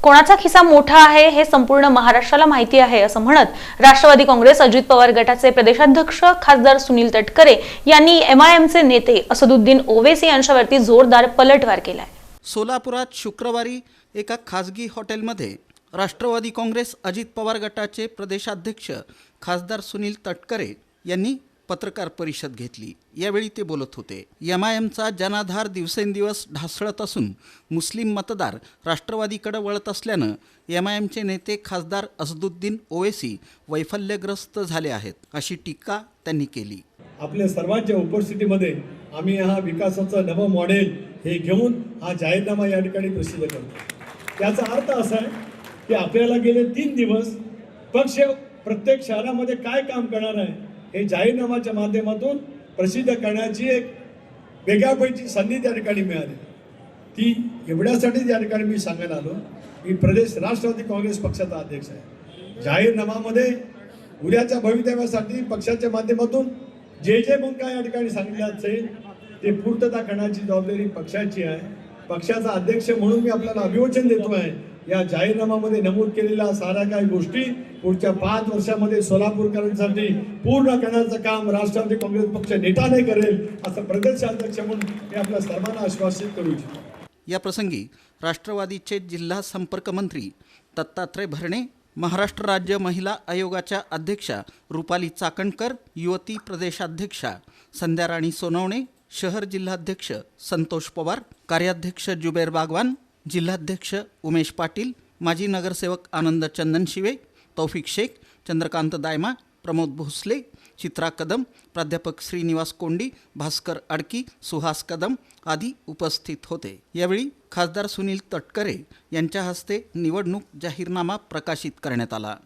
कोणाचा खिसा मोठा आहे हे संपूर्ण महाराष्ट्राला माहिती आहे असं म्हणत राष्ट्रवादी काँग्रेस अजित पवार गटाचे प्रदेशाध्यक्ष खासदार सुनील तटकरे यांनी एमआयएमचे नेते असदुद्दीन ओवैसी यांच्यावरती जोरदार पलटवार केलाय। सोलापुरात शुक्रवारी एका खासगी हॉटेलमध्ये राष्ट्रवादी काँग्रेस अजित पवार गटाचे प्रदेशाध्यक्ष खासदार सुनील तटकरे यांनी पत्रकार परिषद घेतली। यावेळी ते बोलत होते। एमआयएमचा जनाधार दिवसेंदिवस ढासळत असून मुस्लिम मतदार राष्ट्रवादीकडे वळत असल्यानं एमआयएमचे नेते खासदार असदुद्दीन ओवैसी वैफल्यग्रस्त झाले आहेत, अशी टीका त्यांनी केली। आपल्या सर्वांच्या उपस्थितीमध्ये आम्ही हा विकासाचं नवं मॉडेल हे घेऊन हा जाहीरनामा या ठिकाणी प्रसिद्ध करतो। त्याचा अर्थ असा आहे की आपल्याला गेले 3 दिवस पक्ष प्रत्येक शहरामध्ये काय काम करणार आहे हे जाहीरनामाच्या माध्यमातून प्रसिद्ध करण्याची एक वेगळ्यापैकी संधी त्या ठिकाणी मिळाली। ती एवढ्यासाठी या ठिकाणी मी सांगायला आलो की प्रदेश राष्ट्रवादी काँग्रेस पक्षाचा अध्यक्ष आहे। जाहीरनामामध्ये उद्याच्या भवितव्यासाठी पक्षाच्या माध्यमातून जे पण काय या ठिकाणी सांगितलं असेल ते पूर्तता करण्याची जबाबदारी पक्षाची आहे। पक्षाचा अध्यक्ष म्हणून मी आपल्याला अभिवचन देतो आहे, या जाहीरनाम्यामध्ये नमूद केलेल्या साऱ्या काही गोष्टी पुढच्या 5 वर्षामध्ये सोलापूरकरांसाठी पूर्ण करण्याचं काम राष्ट्रवादी काँग्रेस पक्ष नेटाने करेल असं प्रदेशाध्यक्ष म्हणून मी आपल्या सर्वांना आश्वासित करू इच्छितो। या प्रसंगी राष्ट्रवादीचे जिल्हा संपर्क मंत्री दत्तात्रय भरणे, महाराष्ट्र राज्य महिला आयोगाच्या अध्यक्षा रुपाली चाकणकर, युवती प्रदेशाध्यक्षा संध्याराणी सोनवणे, शहर जिल्हाध्यक्ष संतोष पवार, कार्याध्यक्ष जुबेर बागवान, जिल्हाध्यक्ष उमेश पाटील, माजी नगरसेवक आनंद चंदनशिवे, तौफिक शेख, चंद्रकांत दायमा, प्रमोद भोसले, चित्रा कदम, प्राध्यापक श्रीनिवास कोंडी, भास्कर अडकी, सुहास कदम आदी उपस्थित होते। यावेळी खासदार सुनील तटकरे यांच्या हस्ते निवडणूक जाहीरनामा प्रकाशित करण्यात आला।